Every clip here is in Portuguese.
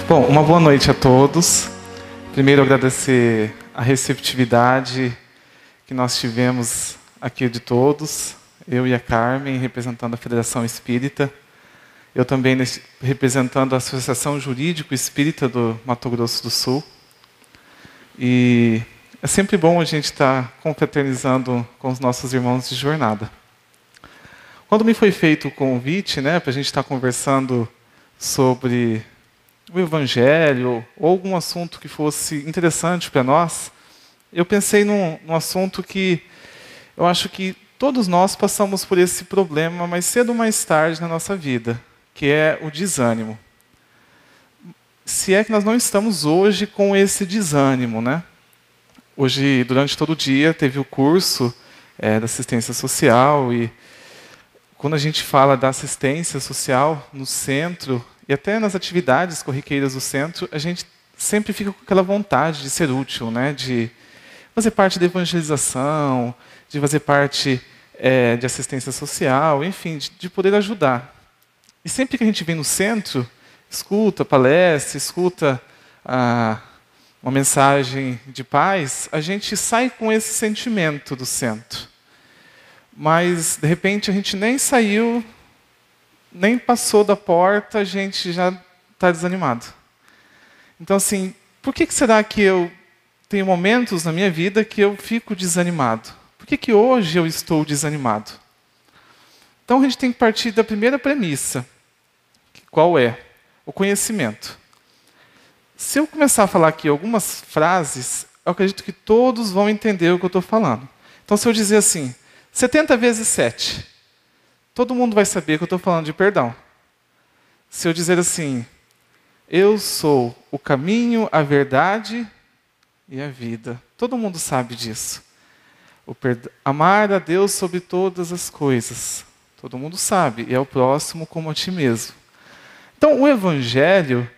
Bom, uma boa noite a todos. Primeiro, agradecer a receptividade que nós tivemos aqui de todos. Eu e a Carmen, representando a Federação Espírita. Eu também representando a Associação Jurídico Espírita do Mato Grosso do Sul. E é sempre bom a gente estar confraternizando com os nossos irmãos de jornada. Quando me foi feito o convite, para a gente estar conversando sobre o Evangelho ou algum assunto que fosse interessante para nós, eu pensei num assunto que eu acho que todos nós passamos por esse problema mais cedo ou mais tarde na nossa vida, que é o desânimo. Se é que nós não estamos hoje com esse desânimo, Hoje, durante todo o dia, teve o curso da assistência social e quando a gente fala da assistência social no centro e até nas atividades corriqueiras do centro, a gente sempre fica com aquela vontade de ser útil, de fazer parte da evangelização, de fazer parte de assistência social, enfim, de poder ajudar. E sempre que a gente vem no centro, escuta palestra, escuta uma mensagem de paz, a gente sai com esse sentimento do centro. Mas, de repente, a gente nem saiu, nem passou da porta, a gente já está desanimado. Então, assim, por que será que eu tenho momentos na minha vida que eu fico desanimado? Por que hoje eu estou desanimado? Então, a gente tem que partir da primeira premissa. Qual é? O conhecimento. Se eu começar a falar aqui algumas frases, eu acredito que todos vão entender o que eu estou falando. Então, se eu dizer assim, 70 vezes 7, todo mundo vai saber que eu estou falando de perdão. Se eu dizer assim, eu sou o caminho, a verdade e a vida, todo mundo sabe disso. Amar a Deus sobre todas as coisas, todo mundo sabe, e é o próximo como a ti mesmo. Então, o Evangelho,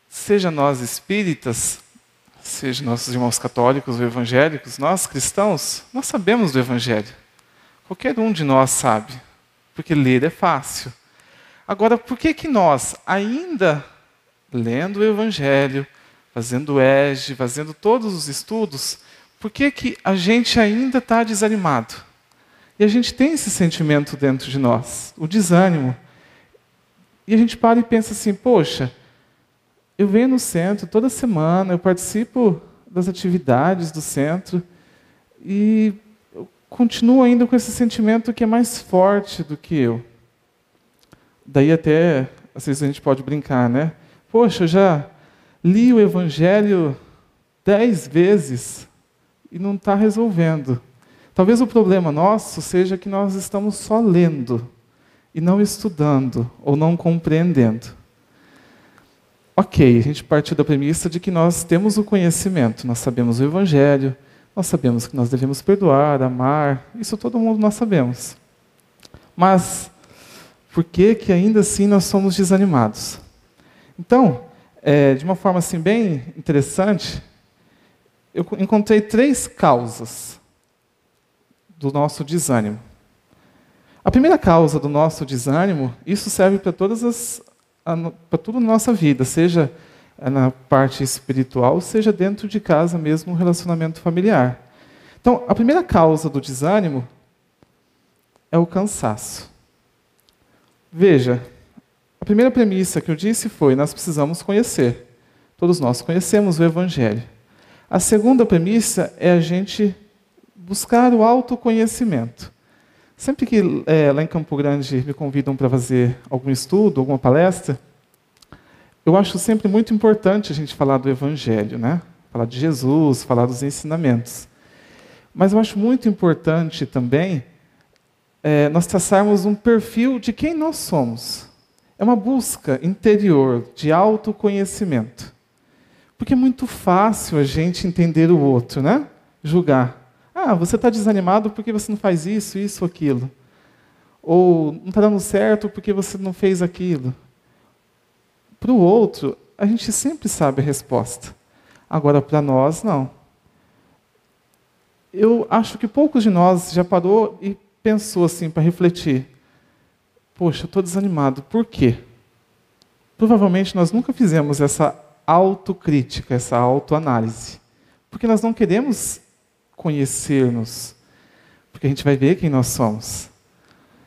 seja nós espíritas, seja nossos irmãos católicos ou evangélicos, nós cristãos, nós sabemos do Evangelho. Qualquer um de nós sabe, porque ler é fácil. Agora, por que nós, ainda lendo o Evangelho, fazendo EJE, fazendo todos os estudos, por que a gente ainda está desanimado? E a gente tem esse sentimento dentro de nós, o desânimo. E a gente para e pensa assim, poxa, eu venho no centro toda semana, eu participo das atividades do centro e eu continuo ainda com esse sentimento que é mais forte do que eu. Daí até, às vezes a gente pode brincar, Poxa, eu já li o Evangelho 10 vezes e não está resolvendo. Talvez o problema nosso seja que nós estamos só lendo e não estudando ou não compreendendo. Ok, a gente partiu da premissa de que nós temos o conhecimento, nós sabemos o Evangelho, nós sabemos que nós devemos perdoar, amar, isso todo mundo nós sabemos. Mas, por que ainda assim nós somos desanimados? Então, de uma forma assim bem interessante, eu encontrei 3 causas do nosso desânimo. A primeira causa do nosso desânimo, isso serve para para tudo na nossa vida, seja na parte espiritual, seja dentro de casa mesmo, um relacionamento familiar. Então, a primeira causa do desânimo é o cansaço. Veja, a primeira premissa que eu disse foi, nós precisamos conhecer. Todos nós conhecemos o Evangelho. A segunda premissa é a gente buscar o autoconhecimento. Sempre que lá em Campo Grande me convidam para fazer algum estudo, alguma palestra, eu acho sempre muito importante a gente falar do Evangelho, Falar de Jesus, falar dos ensinamentos. Mas eu acho muito importante também nós traçarmos um perfil de quem nós somos. É uma busca interior de autoconhecimento. Porque é muito fácil a gente entender o outro, Julgar. Você está desanimado porque você não faz isso, isso, aquilo. Ou não está dando certo porque você não fez aquilo. Para o outro, a gente sempre sabe a resposta. Agora, para nós, não. Eu acho que poucos de nós já parou e pensou assim, para refletir. Poxa, eu estou desanimado. Por quê? provavelmente nós nunca fizemos essa autocrítica, essa autoanálise. Porque nós não queremos conhecer-nos. Porque a gente vai ver quem nós somos.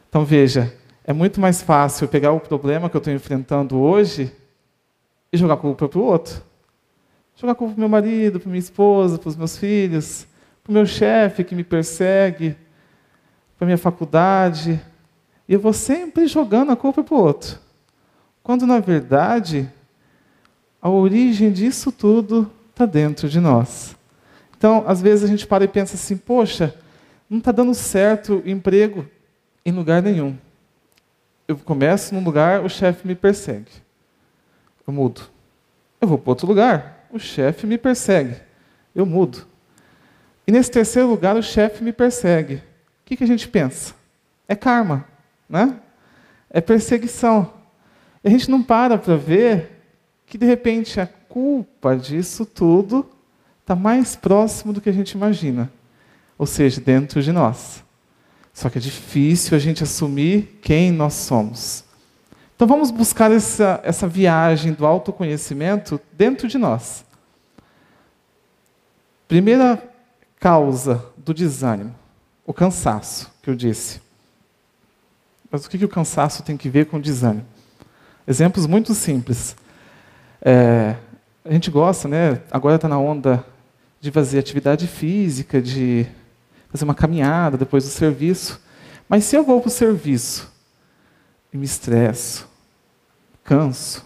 Então veja, é muito mais fácil eu pegar o problema que eu estou enfrentando hoje e jogar a culpa para o outro. Jogar a culpa para o meu marido, para minha esposa, para os meus filhos, para o meu chefe que me persegue, para a minha faculdade. E eu vou sempre jogando a culpa para o outro. Quando, na verdade, a origem disso tudo está dentro de nós. Então, às vezes a gente para e pensa assim, poxa, não está dando certo o emprego em lugar nenhum. Eu começo num lugar, o chefe me persegue. Eu mudo. Eu vou para outro lugar, o chefe me persegue. Eu mudo. E nesse terceiro lugar, o chefe me persegue. O que a gente pensa? É karma, né? É perseguição. E a gente não para ver que, de repente, a culpa disso tudo está mais próximo do que a gente imagina. Ou seja, dentro de nós. Só que é difícil a gente assumir quem nós somos. Então vamos buscar essa viagem do autoconhecimento dentro de nós. Primeira causa do desânimo, o cansaço, que eu disse. Mas o que o cansaço tem que ver com o desânimo? Exemplos muito simples. A gente gosta, né? Agora está na onda de fazer atividade física, de fazer uma caminhada depois do serviço. Mas se eu vou para o serviço e me estresso, canso,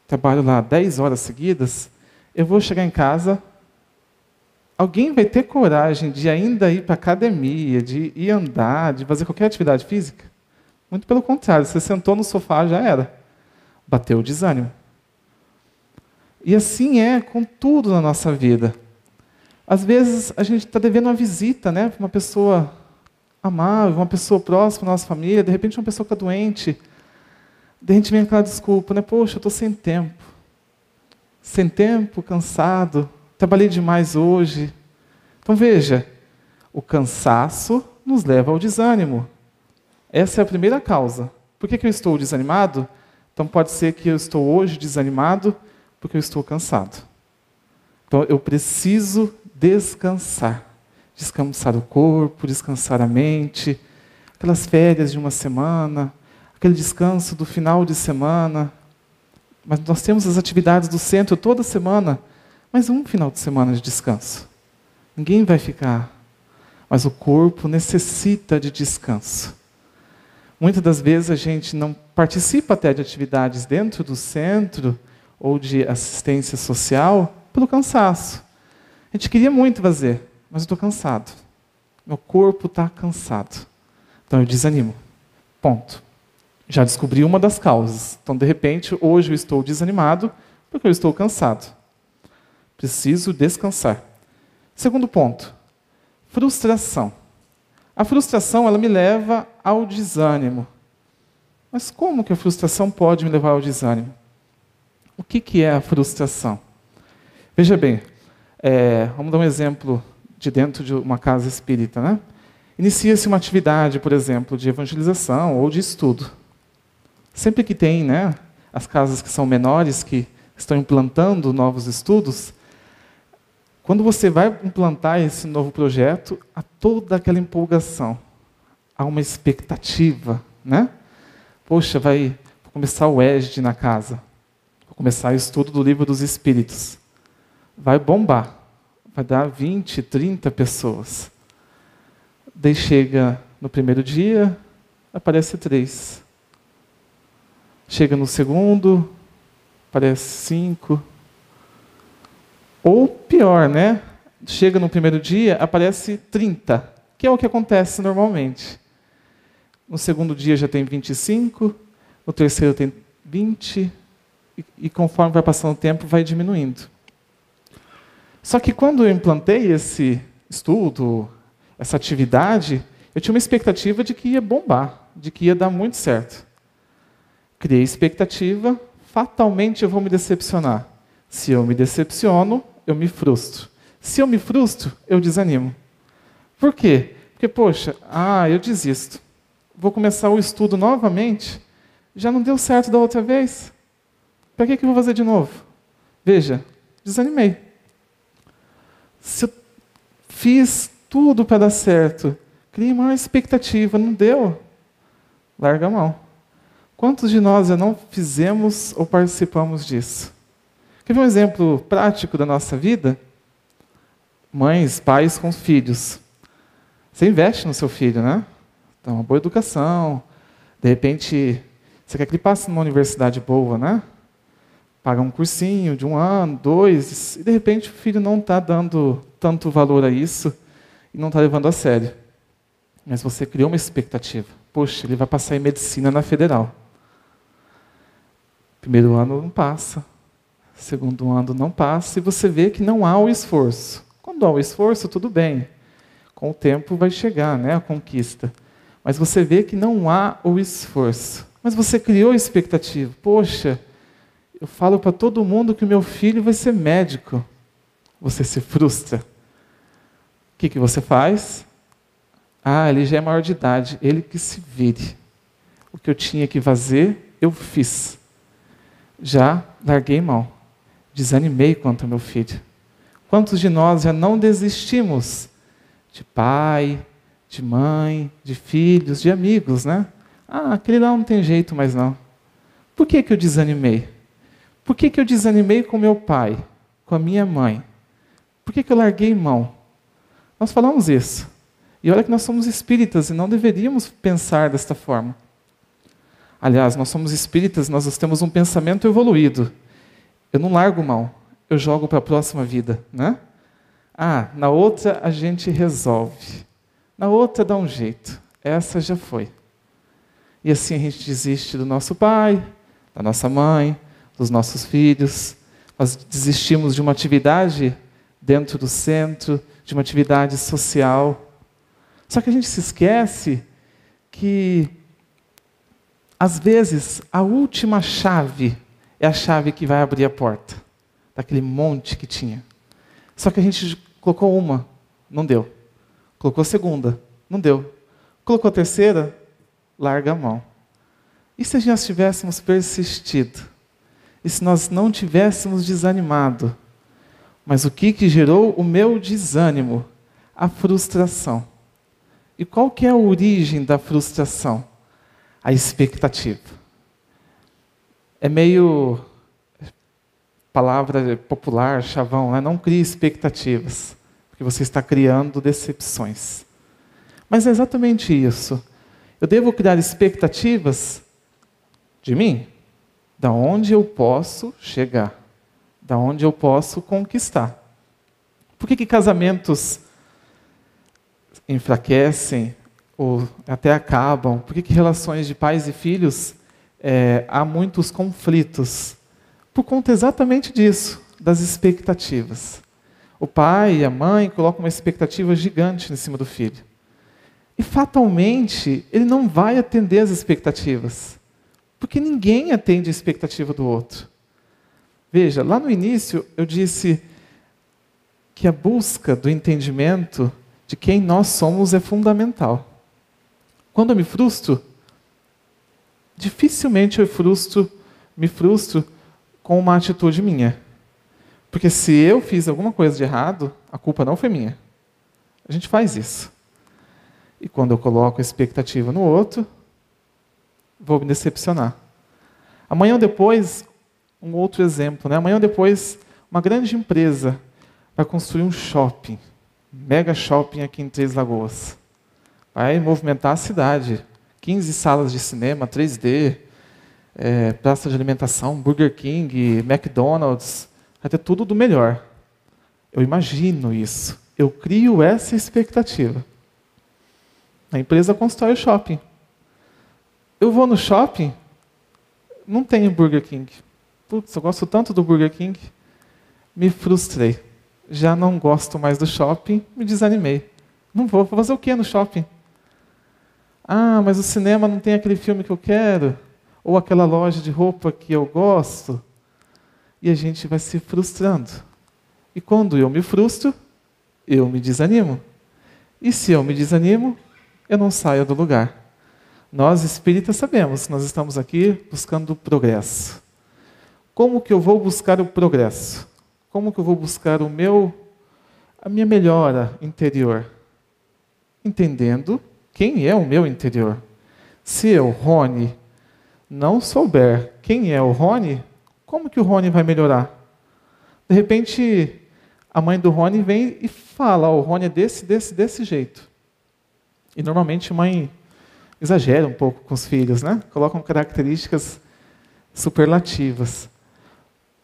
trabalho lá 10 horas seguidas, eu vou chegar em casa, alguém vai ter coragem de ainda ir para a academia, de ir andar, de fazer qualquer atividade física? Muito pelo contrário, você sentou no sofá, já era. Bateu o desânimo. E assim é com tudo na nossa vida. Às vezes a gente está devendo uma visita, né, para uma pessoa amável, uma pessoa próxima da nossa família, de repente uma pessoa está doente, de repente vem aquela desculpa, né, poxa, eu estou sem tempo. Sem tempo, cansado, trabalhei demais hoje. Então veja, o cansaço nos leva ao desânimo. Essa é a primeira causa. Por que eu estou desanimado? Então pode ser que eu estou hoje desanimado porque eu estou cansado. Então eu preciso descansar. Descansar o corpo, descansar a mente, aquelas férias de uma semana, aquele descanso do final de semana. Mas nós temos as atividades do centro toda semana, mas um final de semana de descanso. Ninguém vai ficar. Mas o corpo necessita de descanso. Muitas das vezes a gente não participa até de atividades dentro do centro ou de assistência social pelo cansaço. A gente queria muito fazer, mas eu estou cansado. Meu corpo está cansado. Então eu desanimo. Ponto. Já descobri uma das causas. Então, de repente, hoje eu estou desanimado porque eu estou cansado. Preciso descansar. Segundo ponto, frustração. A frustração, ela me leva ao desânimo. Mas como que a frustração pode me levar ao desânimo? O que é a frustração? Veja bem, vamos dar um exemplo de dentro de uma casa espírita, né? Inicia-se uma atividade, por exemplo, de evangelização ou de estudo. Sempre que tem, né, as casas que são menores, que estão implantando novos estudos, quando você vai implantar esse novo projeto, há toda aquela empolgação, há uma expectativa, né? Poxa, vai começar o ESD na casa, vou começar o estudo do Livro dos Espíritos. Vai bombar, vai dar 20, 30 pessoas. Daí chega no primeiro dia, aparece 3. Chega no segundo, aparece 5. Ou pior, né? Chega no primeiro dia, aparece 30, que é o que acontece normalmente. No segundo dia já tem 25, no terceiro tem 20, e conforme vai passando o tempo, vai diminuindo. Só que quando eu implantei esse estudo, essa atividade, eu tinha uma expectativa de que ia bombar, de que ia dar muito certo. Criei expectativa, fatalmente eu vou me decepcionar. Se eu me decepciono, eu me frustro. Se eu me frustro, eu desanimo. Por quê? Porque, poxa, eu desisto. Vou começar o estudo novamente, já não deu certo da outra vez. Para que eu vou fazer de novo? Veja, desanimei. Se eu fiz tudo para dar certo, criei uma expectativa, não deu, larga a mão. Quantos de nós já não fizemos ou participamos disso? Quer ver um exemplo prático da nossa vida? Mães, pais com filhos. Você investe no seu filho, né? Dá uma boa educação. De repente, você quer que ele passe numa universidade boa, né? Paga um cursinho de 1 ano, 2, e de repente o filho não está dando tanto valor a isso e não está levando a sério. Mas você criou uma expectativa. Poxa, ele vai passar em medicina na federal. Primeiro ano não passa. Segundo ano não passa. E você vê que não há o esforço. Quando há o esforço, tudo bem. Com o tempo vai chegar, né, a conquista. Mas você vê que não há o esforço. Mas você criou a expectativa. Poxa, eu falo para todo mundo que o meu filho vai ser médico. Você se frustra. O que você faz? Ah, ele já é maior de idade. Ele que se vire. O que eu tinha que fazer, eu fiz. Já larguei mão. Desanimei quanto ao meu filho. Quantos de nós já não desistimos de pai, de mãe, de filhos, de amigos, né? Ah, aquele lá não tem jeito mais não. Por que eu desanimei? Por que eu desanimei com meu pai, com a minha mãe? Por que eu larguei mão? Nós falamos isso. E olha que nós somos espíritas e não deveríamos pensar desta forma. Aliás, nós somos espíritas, nós temos um pensamento evoluído. Eu não largo mão, eu jogo para a próxima vida, né? Ah, na outra a gente resolve. Na outra dá um jeito. Essa já foi. E assim a gente desiste do nosso pai, da nossa mãe, dos nossos filhos. Nós desistimos de uma atividade dentro do centro, de uma atividade social. Só que a gente se esquece que, às vezes, a última chave é a chave que vai abrir a porta daquele monte que tinha. Só que a gente colocou uma, não deu. Colocou a segunda, não deu. Colocou a terceira, larga a mão. E se nós tivéssemos persistido? E se nós não tivéssemos desanimado? Mas o que gerou o meu desânimo? A frustração. E qual que é a origem da frustração? A expectativa. É meio palavra popular, chavão, né? Não crie expectativas, porque você está criando decepções. Mas é exatamente isso. Eu devo criar expectativas de mim, da onde eu posso chegar, da onde eu posso conquistar. Por que casamentos enfraquecem ou até acabam? Por que relações de pais e filhos há muitos conflitos? Por conta exatamente disso, das expectativas. O pai e a mãe colocam uma expectativa gigante em cima do filho. E fatalmente, ele não vai atender as expectativas. Porque ninguém atende a expectativa do outro. Veja, lá no início eu disse que a busca do entendimento de quem nós somos é fundamental. Quando eu me frustro, dificilmente me frustro com uma atitude minha. Porque se eu fiz alguma coisa de errado, a culpa não foi minha. A gente faz isso. E quando eu coloco a expectativa no outro, vou me decepcionar. Amanhã ou depois, um outro exemplo, né? Amanhã ou depois, uma grande empresa vai construir um shopping, mega shopping aqui em Três Lagoas. Vai movimentar a cidade. 15 salas de cinema, 3D, praça de alimentação, Burger King, McDonald's, vai ter tudo do melhor. Eu imagino isso. Eu crio essa expectativa. A empresa constrói o shopping. Eu vou no shopping, não tem Burger King. Putz, eu gosto tanto do Burger King. Me frustrei. Já não gosto mais do shopping, me desanimei. Não vou fazer o quê no shopping? Ah, mas o cinema não tem aquele filme que eu quero. Ou aquela loja de roupa que eu gosto. E a gente vai se frustrando. E quando eu me frustro, eu me desanimo. E se eu me desanimo, eu não saio do lugar. Nós espíritas sabemos que nós estamos aqui buscando progresso. como que eu vou buscar o progresso? Como que eu vou buscar a minha melhora interior? Entendendo quem é o meu interior. Se eu, Rony, não souber quem é o Rony, como que o Rony vai melhorar? De repente, a mãe do Rony vem e fala, o Rony é desse jeito. E normalmente a mãe exagera um pouco com os filhos, né? Colocam características superlativas.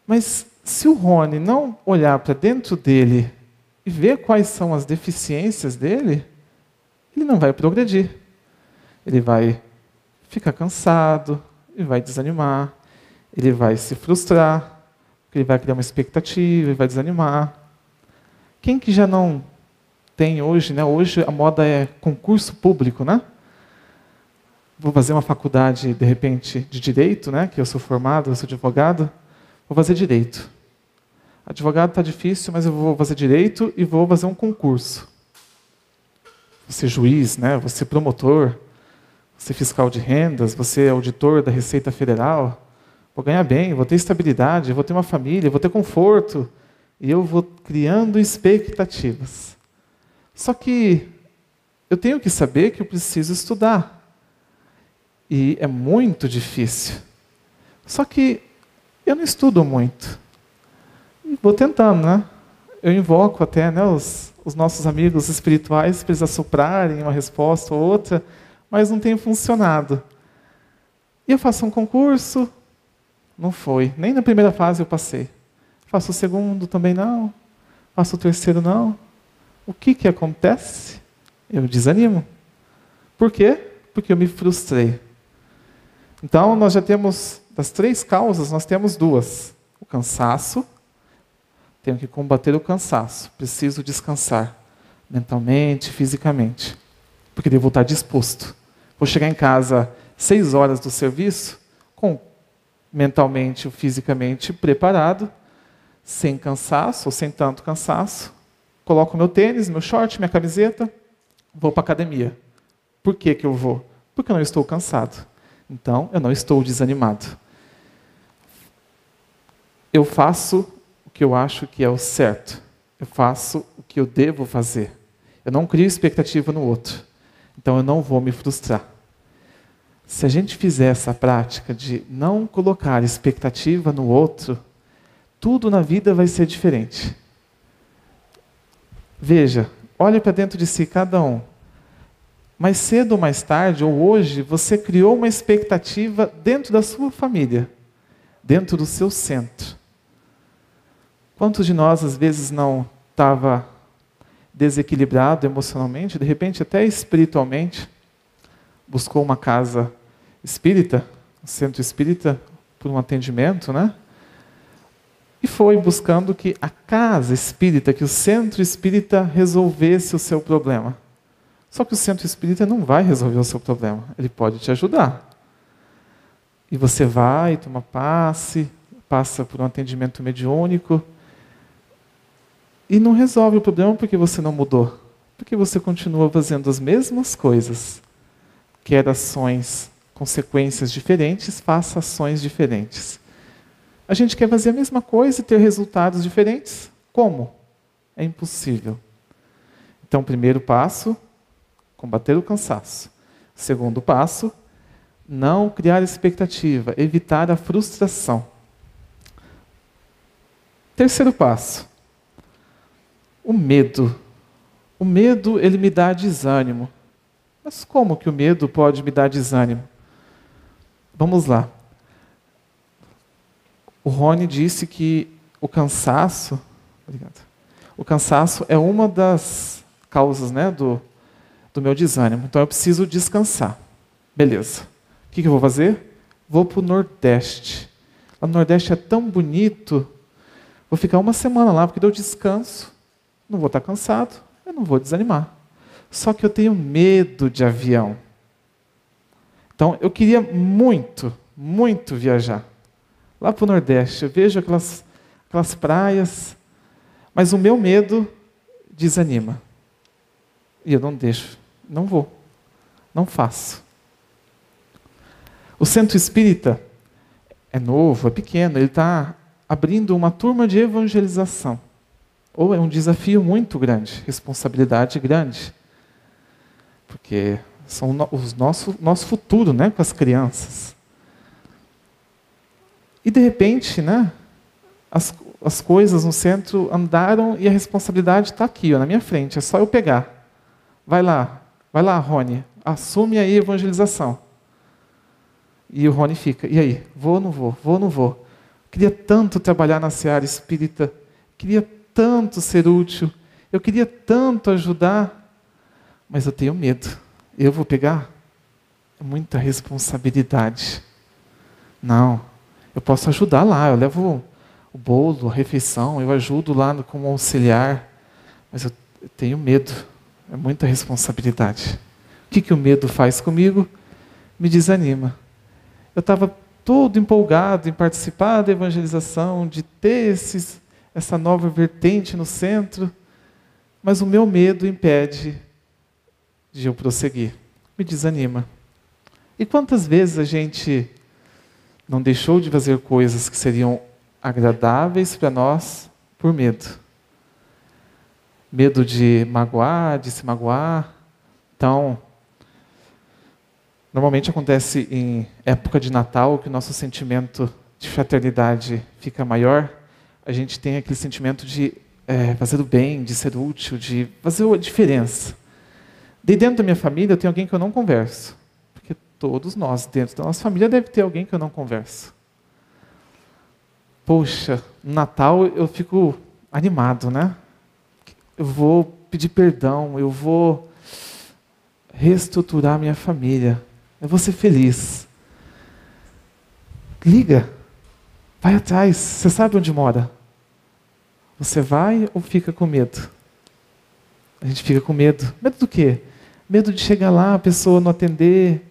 Mas se o Rony não olhar para dentro dele e ver quais são as deficiências dele, ele não vai progredir. Ele vai ficar cansado, ele vai desanimar, ele vai se frustrar, ele vai criar uma expectativa, ele vai desanimar. Quem que já não tem hoje, né? Hoje a moda é concurso público, né? Vou fazer uma faculdade, de repente, de Direito, né? Que eu sou formado, eu sou advogado. Vou fazer Direito. Advogado está difícil, mas eu vou fazer Direito e vou fazer um concurso. Vou ser juiz, né? Vou ser promotor, vou ser fiscal de rendas, vou ser auditor da Receita Federal. Vou ganhar bem, vou ter estabilidade, vou ter uma família, vou ter conforto. E eu vou criando expectativas. Só que eu tenho que saber que eu preciso estudar. E é muito difícil. Só que eu não estudo muito. E vou tentando, né? Eu invoco até, né, os nossos amigos espirituais para eles assoprarem uma resposta ou outra, mas não tem funcionado. E eu faço um concurso, não foi. Nem na primeira fase eu passei. Faço o segundo, também não. Faço o terceiro, não. O que acontece? Eu desanimo. Por quê? Porque eu me frustrei. Então, nós já temos, das 3 causas, nós temos 2. O cansaço. Tenho que combater o cansaço. Preciso descansar. Mentalmente, fisicamente. Porque devo estar disposto. Vou chegar em casa 6 horas do serviço, mentalmente ou fisicamente preparado, sem cansaço, ou sem tanto cansaço. Coloco meu tênis, meu short, minha camiseta, vou para a academia. Por que eu vou? Porque eu não estou cansado. Então, eu não estou desanimado. Eu faço o que eu acho que é o certo. Eu faço o que eu devo fazer. Eu não crio expectativa no outro. Então, eu não vou me frustrar. Se a gente fizer essa prática de não colocar expectativa no outro, tudo na vida vai ser diferente. Veja, olhe para dentro de si cada um. Mais cedo ou mais tarde, ou hoje, você criou uma expectativa dentro da sua família, dentro do seu centro. Quantos de nós, às vezes, não estava desequilibrado emocionalmente, de repente até espiritualmente, buscou uma casa espírita, um centro espírita, por um atendimento, né? E foi buscando que a casa espírita, que o centro espírita resolvesse o seu problema. Só que o centro espírita não vai resolver o seu problema. Ele pode te ajudar. E você vai, toma passe, passa por um atendimento mediúnico e não resolve o problema porque você não mudou. Porque você continua fazendo as mesmas coisas. Quer ações, consequências diferentes, faça ações diferentes. A gente quer fazer a mesma coisa e ter resultados diferentes? Como? É impossível. Então, primeiro passo, combater o cansaço. Segundo passo, não criar expectativa, evitar a frustração. Terceiro passo, o medo. O medo, ele me dá desânimo. Mas como que o medo pode me dar desânimo? Vamos lá. O Rony disse que o cansaço é uma das causas, né, do meu desânimo. Então eu preciso descansar. Beleza. O que eu vou fazer? Vou para o Nordeste. Lá no Nordeste é tão bonito. Vou ficar uma semana lá, porque eu descanso. Não vou estar cansado, eu não vou desanimar. Só que eu tenho medo de avião. Então eu queria muito, muito viajar. Lá para o Nordeste, eu vejo aquelas praias, mas o meu medo desanima. E eu não deixo, não vou, não faço. O centro espírita é novo, é pequeno, ele está abrindo uma turma de evangelização. Ou é um desafio muito grande, responsabilidade grande. Porque são nosso futuro, né, com as crianças. E de repente, né, as coisas no centro andaram e a responsabilidade está aqui, ó, na minha frente, é só eu pegar. Vai lá, Rony, assume aí a evangelização. E o Rony fica, e aí, vou ou não vou? Vou ou não vou? Queria tanto trabalhar na seara espírita, queria tanto ser útil, eu queria tanto ajudar, mas eu tenho medo. Eu vou pegar? É muita responsabilidade. Não, eu posso ajudar lá, eu levo o bolo, a refeição, eu ajudo lá como auxiliar, mas eu tenho medo, é muita responsabilidade. O que o medo faz comigo? Me desanima. Eu estava todo empolgado em participar da evangelização, de ter essa nova vertente no centro, mas o meu medo impede de eu prosseguir. Me desanima. E quantas vezes a gente não deixou de fazer coisas que seriam agradáveis para nós por medo? Medo de magoar, de se magoar. Então, normalmente acontece em época de Natal, que o nosso sentimento de fraternidade fica maior. A gente tem aquele sentimento de fazer o bem, de ser útil, de fazer a diferença. De dentro da minha família, eu tenho alguém que eu não converso. Porque todos nós, dentro da nossa família, deve ter alguém que eu não converso. Poxa, no Natal eu fico animado, né? Eu vou pedir perdão, eu vou reestruturar a minha família. Eu vou ser feliz. Liga. Vai atrás. Você sabe onde mora? Você vai ou fica com medo? A gente fica com medo. Medo do quê? Medo de chegar lá, a pessoa não atender.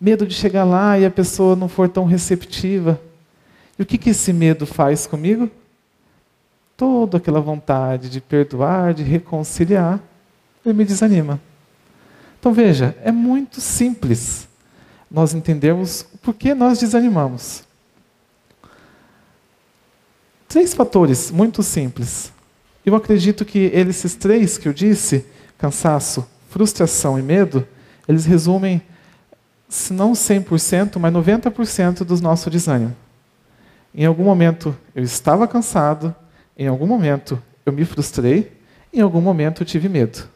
Medo de chegar lá e a pessoa não for tão receptiva. E o que esse medo faz comigo? Toda aquela vontade de perdoar, de reconciliar, ele me desanima. Então veja, é muito simples nós entendermos por que nós desanimamos. 3 fatores muito simples. Eu acredito que esses 3 que eu disse, cansaço, frustração e medo, eles resumem, se não 100%, mas 90% do nosso desânimo. Em algum momento eu estava cansado, em algum momento eu me frustrei, em algum momento eu tive medo.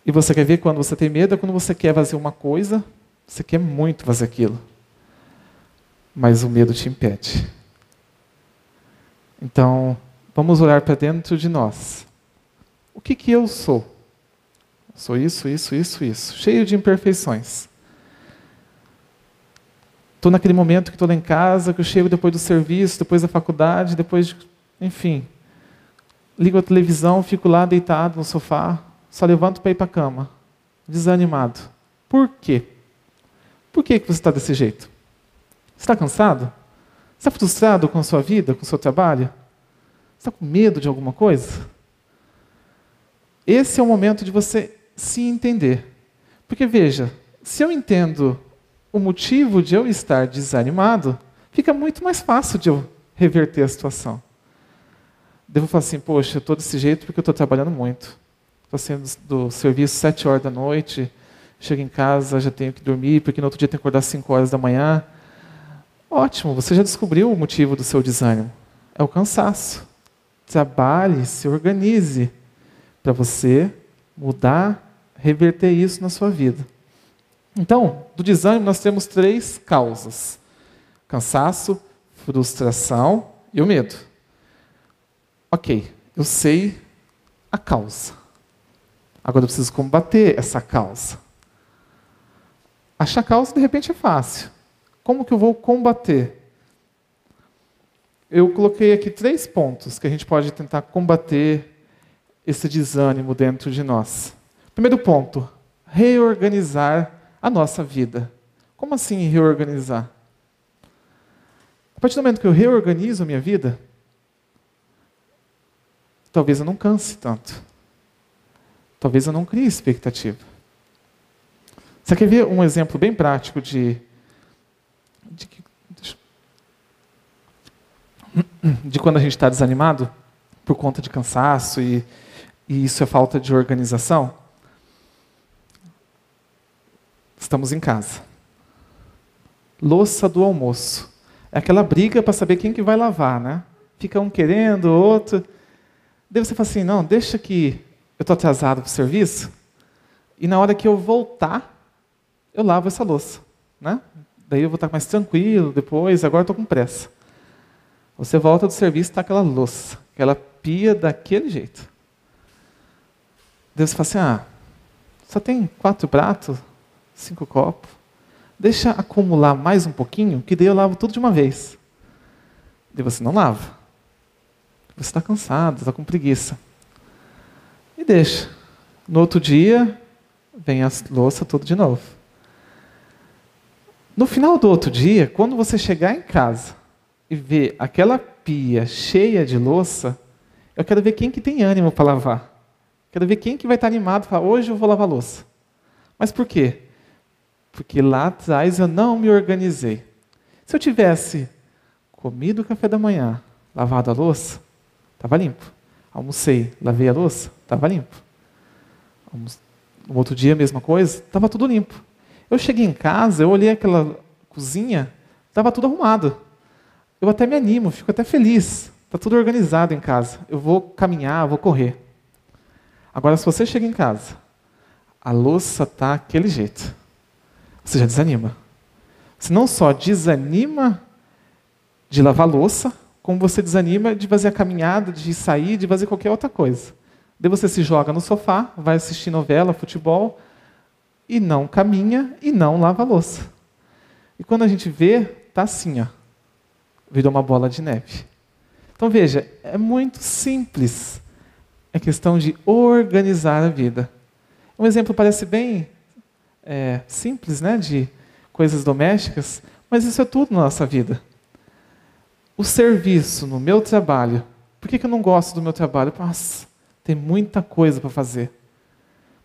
E você quer ver quando você tem medo? É quando você quer fazer uma coisa, você quer muito fazer aquilo. Mas o medo te impede. Então, vamos olhar para dentro de nós. O que eu sou? Eu sou isso, cheio de imperfeições. Estou naquele momento que estou lá em casa, que eu chego depois do serviço, depois da faculdade, enfim. Ligo a televisão, fico lá deitado no sofá, só levanto para ir para a cama, desanimado. Por quê? Por que você está desse jeito? Você está cansado? Você está frustrado com a sua vida, com o seu trabalho? Você está com medo de alguma coisa? Esse é o momento de você se entender. Porque veja, se eu entendo o motivo de eu estar desanimado, fica muito mais fácil de eu reverter a situação. Devo falar assim, poxa, eu estou desse jeito porque eu estou trabalhando muito. Estou saindo do serviço 7 horas da noite, chego em casa, já tenho que dormir, porque no outro dia tenho que acordar 5 horas da manhã. Ótimo, você já descobriu o motivo do seu desânimo. É o cansaço. Trabalhe, se organize para você mudar, reverter isso na sua vida. Então, do desânimo nós temos 3 causas. Cansaço, frustração e o medo. Ok, eu sei a causa. Agora eu preciso combater essa causa. Achar a causa, de repente, é fácil. Como que eu vou combater? Eu coloquei aqui 3 pontos que a gente pode tentar combater esse desânimo dentro de nós. Primeiro ponto, reorganizar a nossa vida. Como assim reorganizar? A partir do momento que eu reorganizo a minha vida, talvez eu não canse tanto. Talvez eu não crie expectativa. Você quer ver um exemplo bem prático de de quando a gente está desanimado por conta de cansaço e isso é falta de organização? Estamos em casa. Louça do almoço. É aquela briga para saber quem que vai lavar, né? Fica um querendo, o outro. Daí você fala assim, não, deixa que eu estou atrasado para o serviço e na hora que eu voltar, eu lavo essa louça, né? Daí eu vou estar mais tranquilo depois, agora estou com pressa. Você volta do serviço e está aquela louça, aquela pia daquele jeito. Daí você fala assim, só tem 4 pratos, 5 copos. Deixa acumular mais um pouquinho, que daí eu lavo tudo de uma vez. Daí você não lava. Você está cansado, está com preguiça. E deixa. No outro dia, vem a louça tudo de novo. No final do outro dia, quando você chegar em casa e ver aquela pia cheia de louça, eu quero ver quem que tem ânimo para lavar. Quero ver quem que vai estar animado para falar, hoje eu vou lavar a louça. Mas por quê? Porque lá atrás eu não me organizei. Se eu tivesse comido o café da manhã, lavado a louça, estava limpo. Almocei, lavei a louça, estava limpo. No outro dia, a mesma coisa, estava tudo limpo. Eu cheguei em casa, eu olhei aquela cozinha, estava tudo arrumado. Eu até me animo, fico até feliz. Está tudo organizado em casa. Eu vou caminhar, vou correr. Agora, se você chega em casa, a louça está daquele jeito, você já desanima. Você não só desanima de lavar louça, como você desanima de fazer a caminhada, de sair, de fazer qualquer outra coisa. Daí você se joga no sofá, vai assistir novela, futebol, e não caminha e não lava a louça. E quando a gente vê, está assim, virou uma bola de neve. Então veja, é muito simples. É questão de organizar a vida. Um exemplo parece bem simples, né, de coisas domésticas, mas isso é tudo na nossa vida. O serviço no meu trabalho. Por que eu não gosto do meu trabalho? Nossa, tem muita coisa para fazer.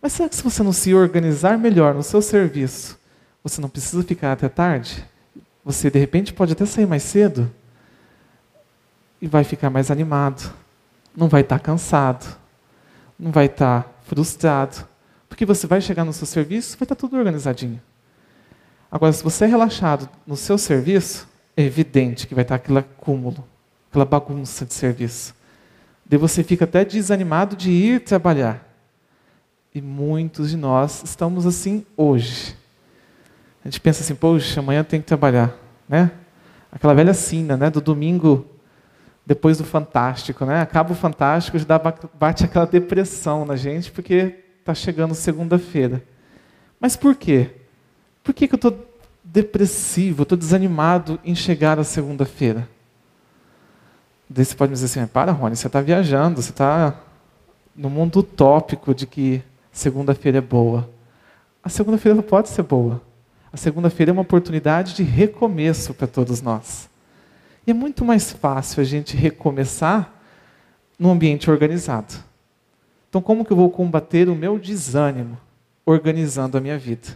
Mas será que se você não se organizar melhor no seu serviço, você não precisa ficar até tarde? Você, de repente, pode até sair mais cedo e vai ficar mais animado. Não vai estar cansado. Não vai estar frustrado. Porque você vai chegar no seu serviço, vai estar tudo organizadinho. Agora, se você é relaxado no seu serviço, é evidente que vai estar aquele acúmulo, aquela bagunça de serviço. Daí você fica até desanimado de ir trabalhar. E muitos de nós estamos assim hoje. A gente pensa assim, poxa, amanhã tem que trabalhar, né? Aquela velha sina, né? Do domingo, depois do Fantástico, né? Acaba o Fantástico, já bate aquela depressão na gente, porque está chegando segunda-feira. Mas por quê? Por que eu estou depressivo, estou desanimado em chegar à segunda-feira? Daí você pode me dizer assim, para, Rony, você está viajando, você está no mundo utópico de que segunda-feira é boa. A segunda-feira não pode ser boa. A segunda-feira é uma oportunidade de recomeço para todos nós. E é muito mais fácil a gente recomeçar num ambiente organizado. Então, como que eu vou combater o meu desânimo? Organizando a minha vida.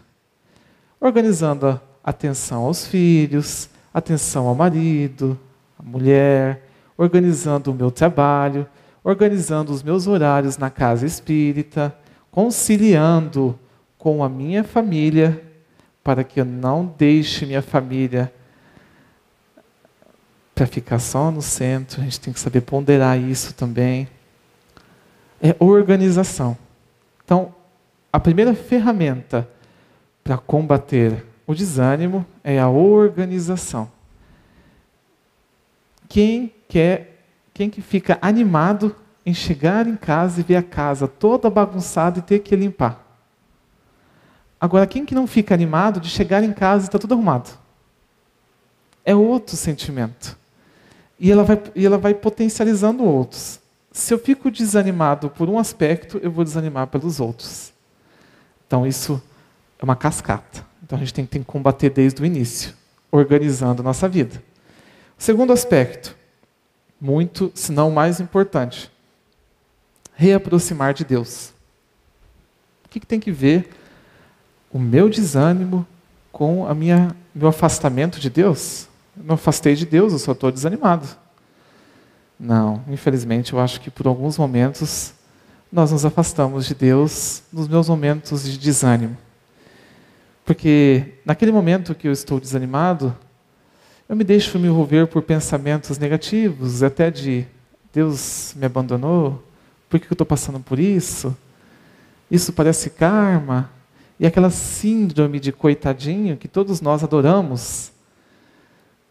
Organizando a atenção aos filhos, atenção ao marido, à mulher, organizando o meu trabalho, organizando os meus horários na casa espírita, conciliando com a minha família, para que eu não deixe minha família para ficar só no centro. A gente tem que saber ponderar isso também. É organização. Então, a primeira ferramenta para combater o desânimo é a organização. Quem que fica animado em chegar em casa e ver a casa toda bagunçada e ter que limpar? Agora, quem que não fica animado de chegar em casa e está tudo arrumado? É outro sentimento. E ela vai potencializando outros. Se eu fico desanimado por um aspecto, eu vou desanimar pelos outros. Então, isso é uma cascata. Então, a gente tem que combater desde o início, organizando a nossa vida. O segundo aspecto, muito, se não o mais importante, reaproximar de Deus. O que tem que ver o meu desânimo com meu afastamento de Deus? Eu me afastei de Deus, eu só estou desanimado. Não, infelizmente eu acho que por alguns momentos nós nos afastamos de Deus nos meus momentos de desânimo. Porque naquele momento que eu estou desanimado, eu me deixo me envolver por pensamentos negativos, até de Deus me abandonou, por que eu estou passando por isso? Isso parece karma. E aquela síndrome de coitadinho que todos nós adoramos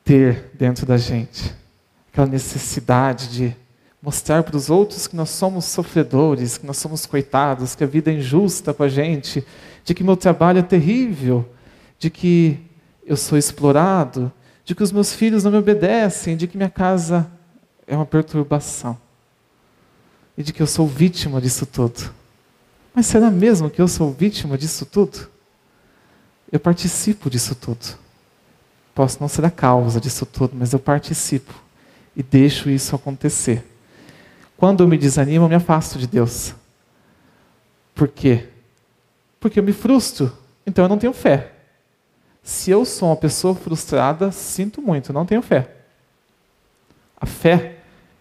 ter dentro da gente. Aquela necessidade de mostrar para os outros que nós somos sofredores, que nós somos coitados, que a vida é injusta com a gente, de que meu trabalho é terrível, de que eu sou explorado, de que os meus filhos não me obedecem, de que minha casa é uma perturbação. E de que eu sou vítima disso tudo. Mas será mesmo que eu sou vítima disso tudo? Eu participo disso tudo. Posso não ser a causa disso tudo, mas eu participo. E deixo isso acontecer. Quando eu me desanimo, eu me afasto de Deus. Por quê? Porque eu me frustro. Então eu não tenho fé. Se eu sou uma pessoa frustrada, sinto muito, não tenho fé. A fé,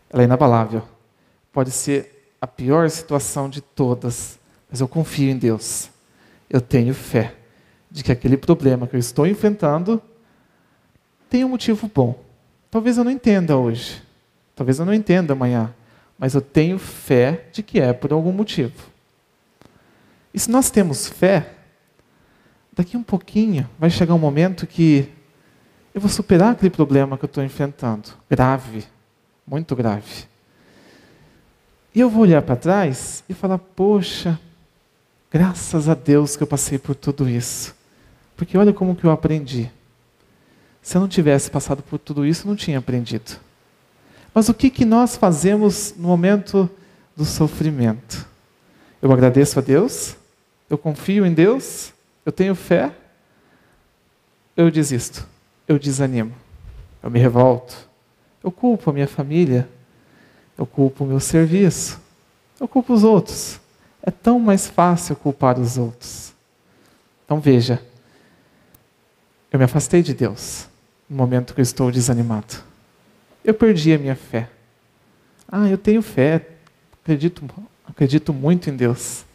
ela é inabalável. Pode ser a pior situação de todas, mas eu confio em Deus. Eu tenho fé de que aquele problema que eu estou enfrentando tem um motivo bom. Talvez eu não entenda hoje, talvez eu não entenda amanhã, mas eu tenho fé de que é por algum motivo. E se nós temos fé, daqui um pouquinho vai chegar um momento que eu vou superar aquele problema que eu estou enfrentando. Grave, muito grave. E eu vou olhar para trás e falar, poxa, graças a Deus que eu passei por tudo isso. Porque olha como que eu aprendi. Se eu não tivesse passado por tudo isso, eu não tinha aprendido. Mas o que nós fazemos no momento do sofrimento? Eu agradeço a Deus? Eu confio em Deus? Eu tenho fé? Eu desisto. Eu desanimo. Eu me revolto. Eu culpo a minha família. Eu culpo o meu serviço. Eu culpo os outros. É tão mais fácil culpar os outros. Então veja, eu me afastei de Deus no momento que eu estou desanimado. Eu perdi a minha fé. Eu tenho fé, acredito muito em Deus.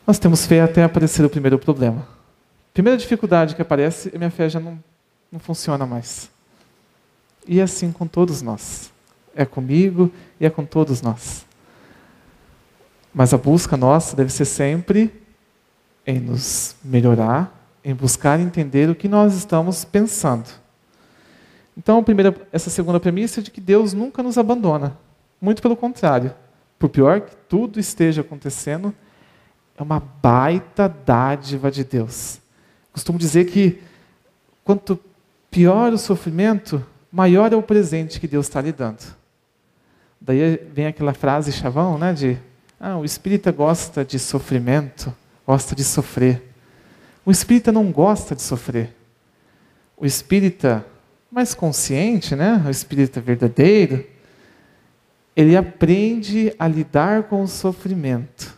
Nós temos fé até aparecer o primeiro problema. A primeira dificuldade que aparece, a minha fé já não funciona mais. E é assim com todos nós. É comigo e é com todos nós. Mas a busca nossa deve ser sempre em nos melhorar, em buscar entender o que nós estamos pensando. Então, essa segunda premissa é de que Deus nunca nos abandona. Muito pelo contrário. Por pior que tudo esteja acontecendo, é uma baita dádiva de Deus. Costumo dizer que quanto pior o sofrimento, maior é o presente que Deus está lhe dando. Daí vem aquela frase chavão, né, o espírita gosta de sofrimento, gosta de sofrer. O espírita não gosta de sofrer. O espírita mais consciente, né, o espírita verdadeiro, ele aprende a lidar com o sofrimento.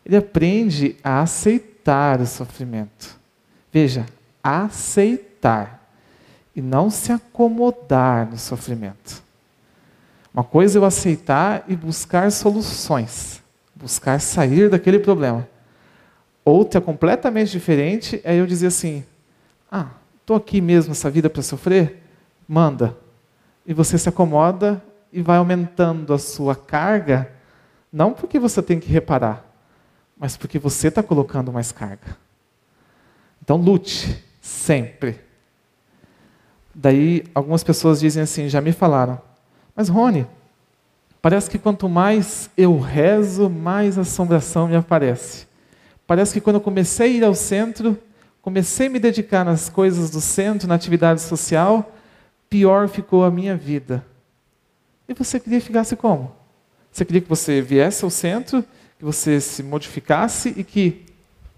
Ele aprende a aceitar o sofrimento. Veja, aceitar e não se acomodar no sofrimento. Uma coisa é eu aceitar e buscar soluções, buscar sair daquele problema. Outra completamente diferente é eu dizer assim, estou aqui mesmo essa vida para sofrer? Manda. E você se acomoda e vai aumentando a sua carga, não porque você tem que reparar, mas porque você está colocando mais carga. Então lute, sempre. Daí algumas pessoas dizem assim, já me falaram, mas Rony, parece que quanto mais eu rezo, mais assombração me aparece. Parece que quando eu comecei a ir ao centro, comecei a me dedicar nas coisas do centro, na atividade social, pior ficou a minha vida. E você queria que ficasse como? Você queria que você viesse ao centro, que você se modificasse e que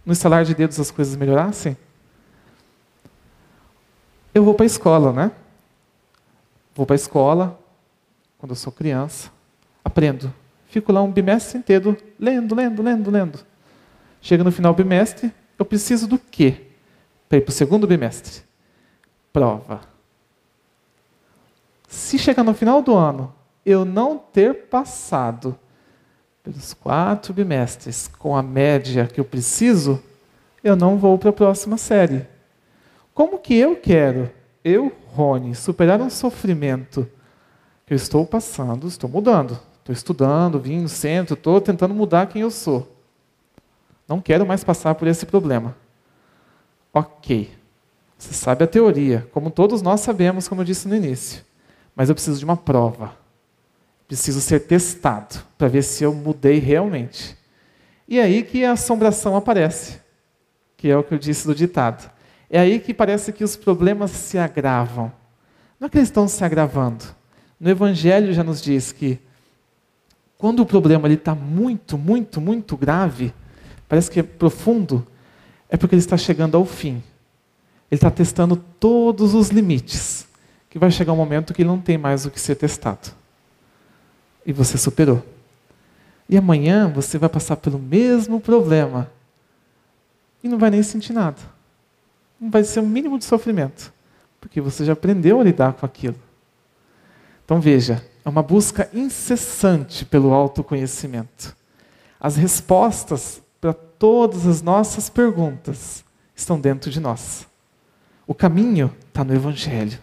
no estalar de dedos as coisas melhorassem? Eu vou para a escola, né? Vou para a escola, quando eu sou criança, aprendo. Fico lá um bimestre inteiro, lendo. Chega no final do bimestre, eu preciso do quê? Para ir para o segundo bimestre? Prova. Se chegar no final do ano, eu não ter passado pelos 4 bimestres com a média que eu preciso, eu não vou para a próxima série. Como que eu quero, Rony, superar um sofrimento que eu estou passando, estou mudando, estou estudando, vim no centro, estou tentando mudar quem eu sou. Não quero mais passar por esse problema. Ok, você sabe a teoria, como todos nós sabemos, como eu disse no início. Mas eu preciso de uma prova. Preciso ser testado para ver se eu mudei realmente. E é aí que a assombração aparece, que é o que eu disse do ditado. É aí que parece que os problemas se agravam. Não é que eles estão se agravando. No Evangelho já nos diz que quando o problema está muito, muito, muito grave, parece que é profundo, é porque ele está chegando ao fim. Ele está testando todos os limites, que vai chegar um momento que ele não tem mais o que ser testado. E você superou. E amanhã você vai passar pelo mesmo problema e não vai nem sentir nada. Não vai ser um mínimo de sofrimento, porque você já aprendeu a lidar com aquilo. Então veja, é uma busca incessante pelo autoconhecimento. As respostas para todas as nossas perguntas estão dentro de nós. O caminho está no Evangelho,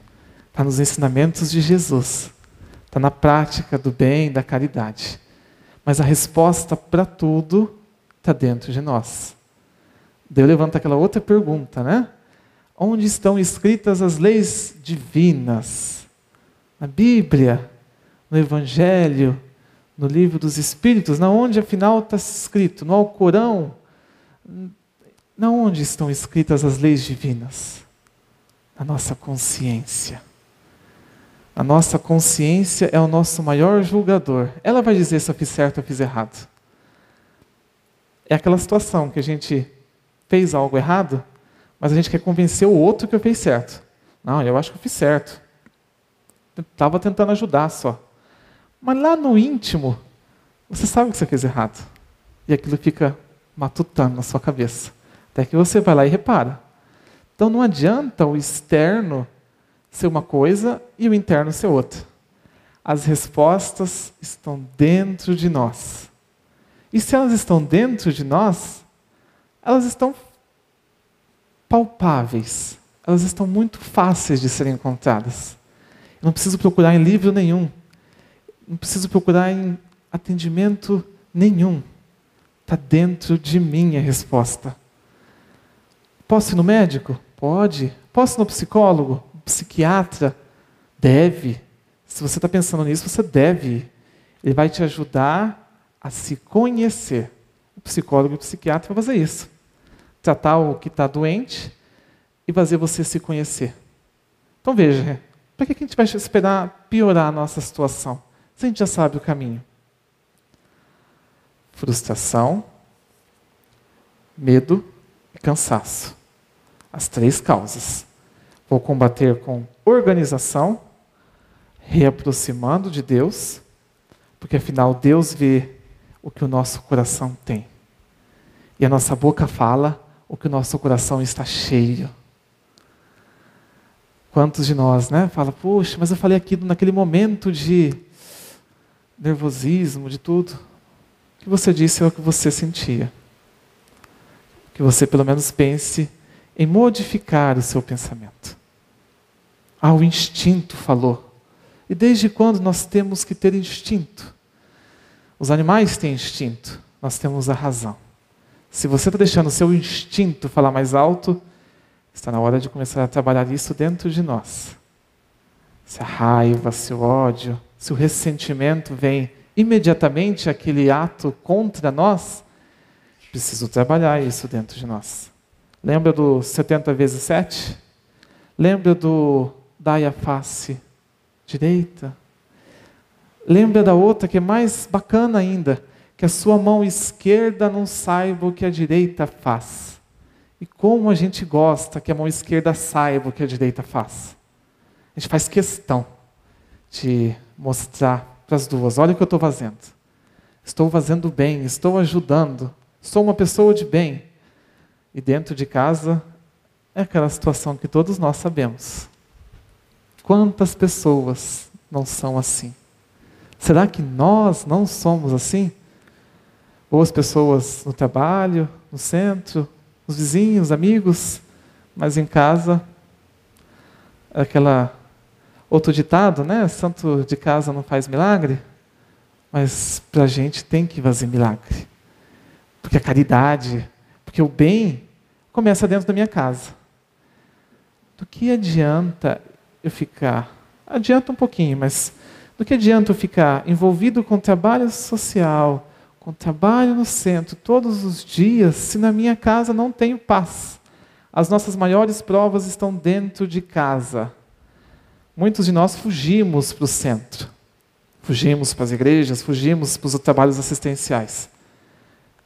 está nos ensinamentos de Jesus, está na prática do bem, da caridade. Mas a resposta para tudo está dentro de nós. Daí eu levanto aquela outra pergunta, né? Onde estão escritas as leis divinas? Na Bíblia, no Evangelho, no Livro dos Espíritos, na onde afinal está escrito? No Alcorão? Na onde estão escritas as leis divinas? Na nossa consciência. A nossa consciência é o nosso maior julgador. Ela vai dizer se eu fiz certo ou fiz errado. É aquela situação que a gente fez algo errado, mas a gente quer convencer o outro que eu fiz certo. Não, eu acho que eu fiz certo. Estava tentando ajudar só. Mas lá no íntimo, você sabe que você fez errado. E aquilo fica matutando na sua cabeça. Até que você vai lá e repara. Então não adianta o externo ser uma coisa e o interno ser outra. As respostas estão dentro de nós. E se elas estão dentro de nós, elas estão palpáveis. Elas estão muito fáceis de serem encontradas. Eu não preciso procurar em livro nenhum. Não preciso procurar em atendimento nenhum. Está dentro de mim a resposta. Posso ir no médico? Pode. Posso ir no psicólogo? Psiquiatra? Deve. Se você está pensando nisso, você deve ir. Ele vai te ajudar a se conhecer. O psicólogo e o psiquiatra vão fazer isso. Tratar o que está doente e fazer você se conhecer. Então veja, para que a gente vai esperar piorar a nossa situação? Se a gente já sabe o caminho. Frustração, medo e cansaço. As 3 causas. Vou combater com organização, reaproximando de Deus, porque afinal Deus vê o que o nosso coração tem. E a nossa boca fala o que o nosso coração está cheio. Quantos de nós, né? Fala, poxa, mas eu falei aquilo naquele momento de nervosismo, de tudo. O que você disse é o que você sentia. Que você pelo menos pense em modificar o seu pensamento. Ah, o instinto falou. E desde quando nós temos que ter instinto? Os animais têm instinto, nós temos a razão. Se você está deixando o seu instinto falar mais alto, está na hora de começar a trabalhar isso dentro de nós. Se a raiva, se o ódio, se o ressentimento vem imediatamente aquele ato contra nós, preciso trabalhar isso dentro de nós. Lembra do 70 vezes 7? Lembra do dai a face direita? Lembra da outra que é mais bacana ainda, que a sua mão esquerda não saiba o que a direita faz. E como a gente gosta que a mão esquerda saiba o que a direita faz. A gente faz questão de mostrar para as duas, olha o que eu estou fazendo. Estou fazendo bem, estou ajudando, sou uma pessoa de bem. E dentro de casa é aquela situação que todos nós sabemos. Quantas pessoas não são assim? Será que nós não somos assim? Ou as pessoas no trabalho, no centro, os vizinhos, amigos, mas em casa, aquela outro ditado, né? Santo de casa não faz milagre, mas para a gente tem que fazer milagre. Porque a caridade, porque o bem começa dentro da minha casa. Do que adianta eu ficar? Adianta um pouquinho, mas do que adianta eu ficar envolvido com trabalho social, com trabalho no centro, todos os dias, se na minha casa não tenho paz? As nossas maiores provas estão dentro de casa. Muitos de nós fugimos para o centro. Fugimos para as igrejas, fugimos para os trabalhos assistenciais.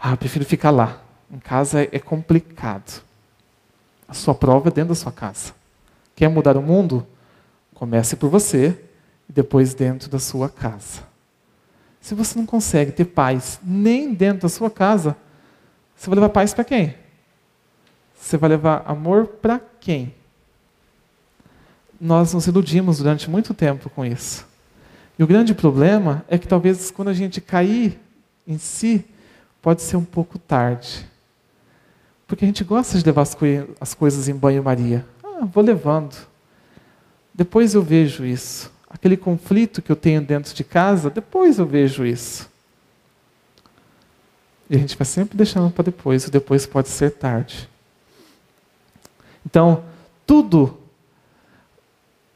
Eu prefiro ficar lá. Em casa é complicado. A sua prova é dentro da sua casa. Quer mudar o mundo? Comece por você e depois dentro da sua casa. Se você não consegue ter paz nem dentro da sua casa, você vai levar paz para quem? Você vai levar amor para quem? Nós nos iludimos durante muito tempo com isso. E o grande problema é que talvez quando a gente cair em si, pode ser um pouco tarde. Porque a gente gosta de levar as coisas em banho-maria. Vou levando. Depois eu vejo isso. Aquele conflito que eu tenho dentro de casa, depois eu vejo isso. E a gente vai sempre deixando para depois. O depois pode ser tarde. Então, tudo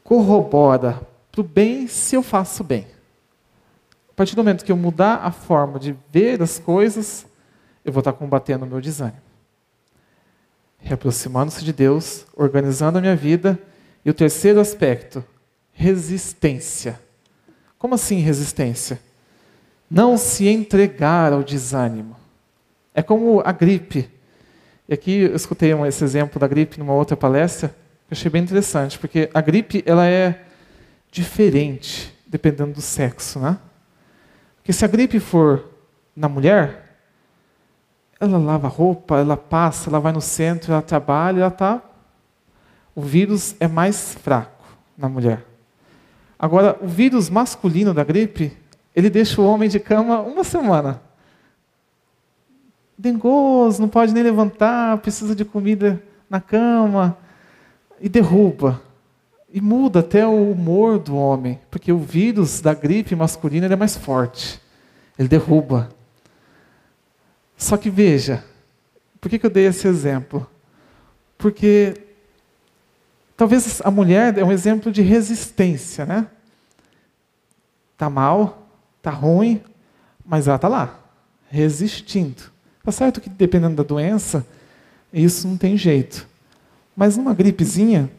corrobora para o bem se eu faço bem. A partir do momento que eu mudar a forma de ver as coisas, eu vou estar combatendo o meu desânimo. Reaproximando-se de Deus, organizando a minha vida. E o terceiro aspecto, resistência. Como assim resistência? Não se entregar ao desânimo. É como a gripe. E aqui eu escutei esse exemplo da gripe numa outra palestra, que eu achei bem interessante, porque a gripe ela é diferente, dependendo do sexo, né? Porque se a gripe for na mulher, ela lava a roupa, ela passa, ela vai no centro, ela trabalha, ela está... O vírus é mais fraco na mulher. Agora, o vírus masculino da gripe, ele deixa o homem de cama uma semana. Dengoso, não pode nem levantar, precisa de comida na cama, e derruba. E muda até o humor do homem, porque o vírus da gripe masculina ele é mais forte. Ele derruba. Só que veja, por que eu dei esse exemplo? Porque talvez a mulher é um exemplo de resistência, né? Está mal, está ruim, mas ela está lá, resistindo. Está certo que dependendo da doença, isso não tem jeito. Mas uma gripezinha,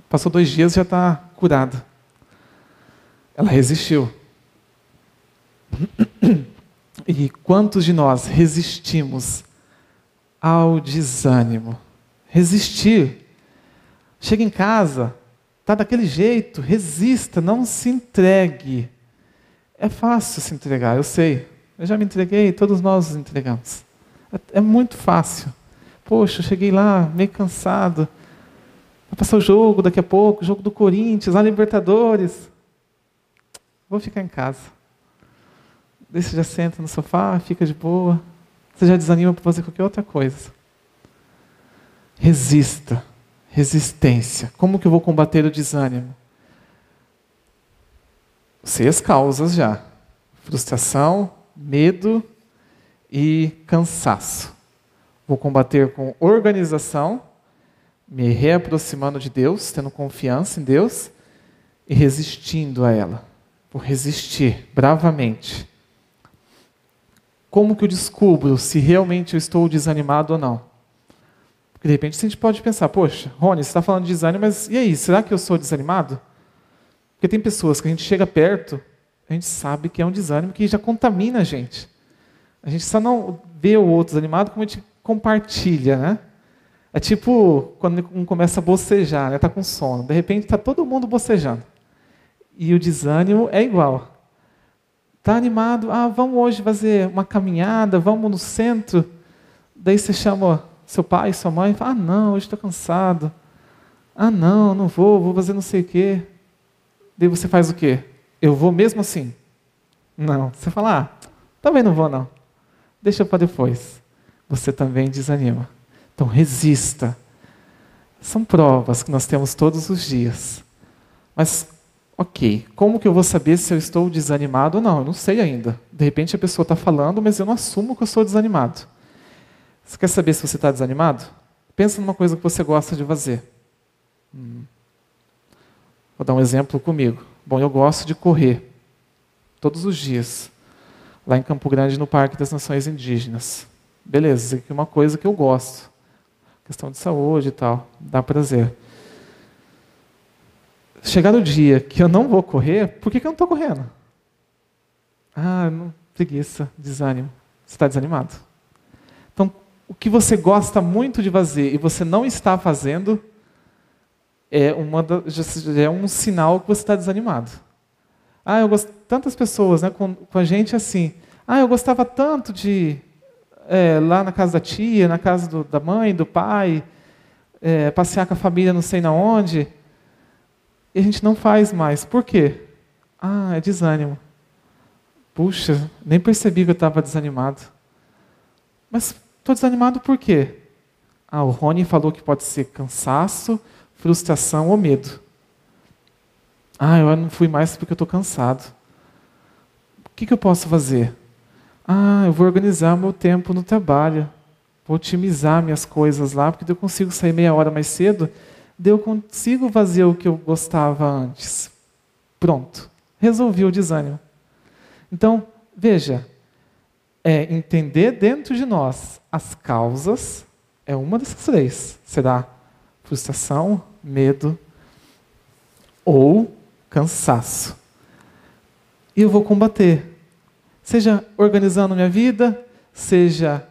passou 2 dias e já está curada. Ela resistiu. E quantos de nós resistimos ao desânimo? Resistir. Chega em casa, está daquele jeito, resista, não se entregue. É fácil se entregar, eu sei. Eu já me entreguei, todos nós nos entregamos. É muito fácil. Poxa, eu cheguei lá meio cansado. Vai passar o jogo daqui a pouco, o jogo do Corinthians, a Libertadores. Vou ficar em casa. Daí você já senta no sofá, fica de boa. Você já desanima para fazer qualquer outra coisa. Resista. Resistência. Como que eu vou combater o desânimo? Sei as causas já. Frustração, medo e cansaço. Vou combater com organização, me reaproximando de Deus, tendo confiança em Deus e resistindo a ela. Vou resistir bravamente. Como que eu descubro se realmente eu estou desanimado ou não? Porque de repente a gente pode pensar, poxa, Rony, você está falando de desânimo, mas e aí, será que eu sou desanimado? Porque tem pessoas que a gente chega perto, a gente sabe que é um desânimo que já contamina a gente. A gente só não vê o outro desanimado como a gente compartilha, né? É tipo quando um começa a bocejar, né? Está com sono, de repente está todo mundo bocejando. E o desânimo é igual. Está animado, vamos hoje fazer uma caminhada, vamos no centro. Daí você chama Seu pai, sua mãe, fala, não, hoje estou cansado. Não, não vou fazer não sei o quê. Daí você faz o quê? Eu vou mesmo assim? Não. Você fala, também não vou não. Deixa para depois. Você também desanima. Então resista. São provas que nós temos todos os dias. Mas, ok, como que eu vou saber se eu estou desanimado ou não? Eu não sei ainda. De repente a pessoa está falando, mas eu não assumo que eu estou desanimado. Você quer saber se você está desanimado? Pensa numa coisa que você gosta de fazer. Vou dar um exemplo comigo. Bom, eu gosto de correr todos os dias, lá em Campo Grande, no Parque das Nações Indígenas. Beleza, isso aqui é uma coisa que eu gosto. Questão de saúde e tal, dá prazer. Chegar o dia que eu não vou correr, por que eu não estou correndo? Preguiça, desânimo. Você está desanimado. Então, o que você gosta muito de fazer e você não está fazendo é um sinal que você está desanimado. Eu gosto tantas pessoas, né, com a gente assim. Eu gostava tanto de lá na casa da tia, na casa da mãe, do pai, passear com a família não sei na onde, e a gente não faz mais. Por quê? É desânimo. Puxa, nem percebi que eu estava desanimado. Mas estou desanimado por quê? O Rony falou que pode ser cansaço, frustração ou medo. Eu não fui mais porque eu estou cansado. O que eu posso fazer? Eu vou organizar meu tempo no trabalho. Vou otimizar minhas coisas lá, porque eu consigo sair meia hora mais cedo, daí eu consigo fazer o que eu gostava antes. Pronto. Resolvi o desânimo. Então, veja, entender dentro de nós as causas é uma dessas três. Será frustração, medo ou cansaço. E eu vou combater. Seja organizando minha vida, seja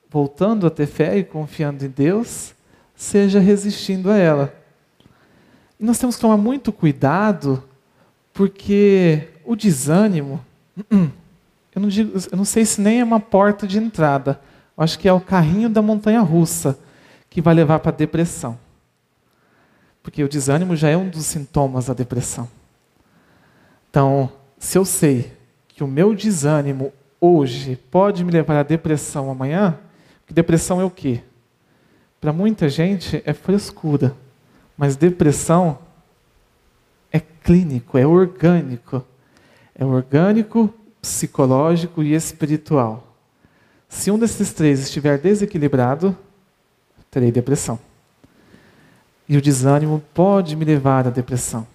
voltando a ter fé e confiando em Deus, seja resistindo a ela. E nós temos que tomar muito cuidado, porque o desânimo, eu não sei se nem é uma porta de entrada. Eu acho que é o carrinho da montanha-russa que vai levar para a depressão. Porque o desânimo já é um dos sintomas da depressão. Então, se eu sei que o meu desânimo hoje pode me levar à depressão amanhã, porque depressão é o quê? Para muita gente é frescura, mas depressão é clínico, é orgânico. É orgânico, psicológico e espiritual. Se um desses três estiver desequilibrado, terei depressão. E o desânimo pode me levar à depressão.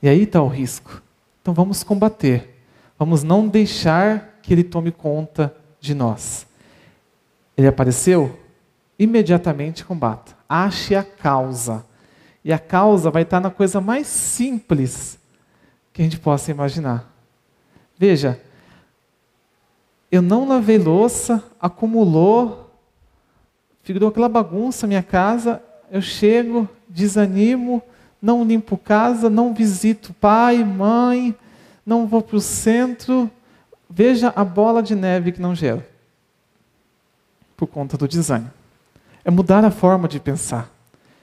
E aí está o risco. Então vamos combater. Vamos não deixar que ele tome conta de nós. Ele apareceu? Imediatamente combata. Ache a causa. E a causa vai estar na coisa mais simples que a gente possa imaginar. Veja, eu não lavei louça, acumulou, ficou aquela bagunça na minha casa, eu chego, desanimo, não limpo casa, não visito pai, mãe, não vou para o centro. Veja a bola de neve que não gera. Por conta do desânimo. É mudar a forma de pensar.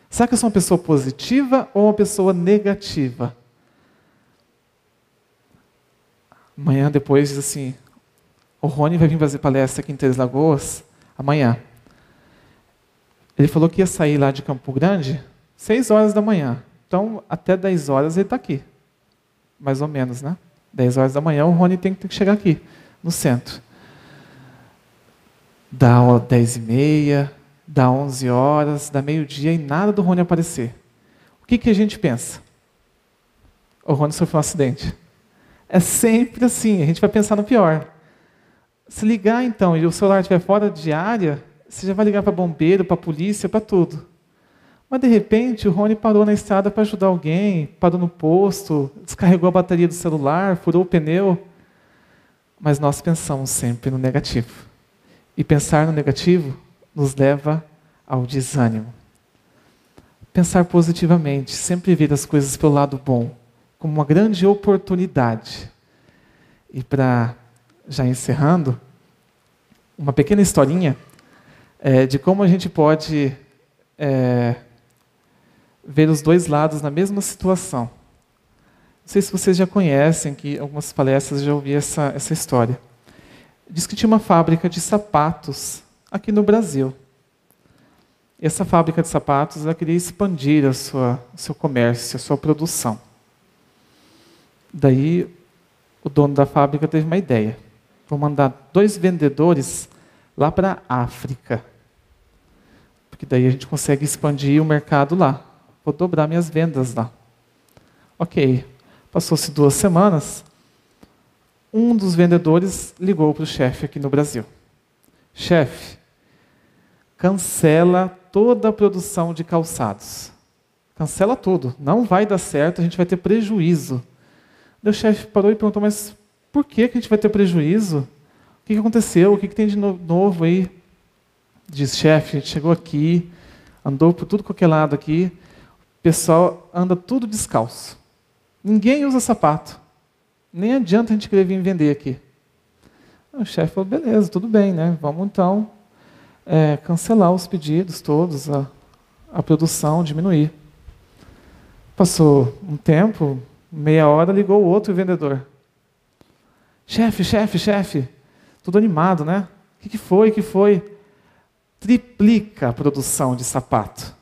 Será que eu sou uma pessoa positiva ou uma pessoa negativa? Amanhã depois diz assim, o Rony vai vir fazer palestra aqui em Três Lagoas, amanhã. Ele falou que ia sair lá de Campo Grande 6 horas da manhã. Então, até 10 horas ele está aqui. Mais ou menos, né? 10 horas da manhã o Rony tem que chegar aqui, no centro. Dá 10h30, dá 11 horas, dá meio-dia e nada do Rony aparecer. O que a gente pensa? O Rony sofreu um acidente. É sempre assim, a gente vai pensar no pior. Se ligar então e o celular estiver fora de área, você já vai ligar para bombeiro, para polícia, para tudo. Mas de repente o Rony parou na estrada para ajudar alguém, parou no posto, descarregou a bateria do celular, furou o pneu. Mas nós pensamos sempre no negativo. E pensar no negativo nos leva ao desânimo. Pensar positivamente, sempre ver as coisas pelo lado bom, como uma grande oportunidade. E para, já encerrando, uma pequena historinha. de como a gente pode ver os dois lados na mesma situação. Não sei se vocês já conhecem, que algumas palestras já ouvi essa história. Diz que tinha uma fábrica de sapatos aqui no Brasil. E essa fábrica de sapatos, ela queria expandir o seu comércio, a sua produção. Daí, o dono da fábrica teve uma ideia. Vou mandar 2 vendedores lá para a África. Porque daí a gente consegue expandir o mercado lá. Vou dobrar minhas vendas lá. Ok. Passou-se 2 semanas. Um dos vendedores ligou para o chefe aqui no Brasil. Chefe, cancela toda a produção de calçados. Cancela tudo. Não vai dar certo, a gente vai ter prejuízo. Daí o chefe parou e perguntou, mas por que a gente vai ter prejuízo? O que aconteceu? O que tem de novo aí? Diz, chefe, a gente chegou aqui, andou por tudo qualquer lado aqui, o pessoal anda tudo descalço. Ninguém usa sapato. Nem adianta a gente querer vir vender aqui. O chefe falou, beleza, tudo bem, né? Vamos então cancelar os pedidos todos, a produção, diminuir. Passou um tempo, meia hora, ligou o outro vendedor. Chefe, tudo animado, né? O que foi? Triplica a produção de sapato.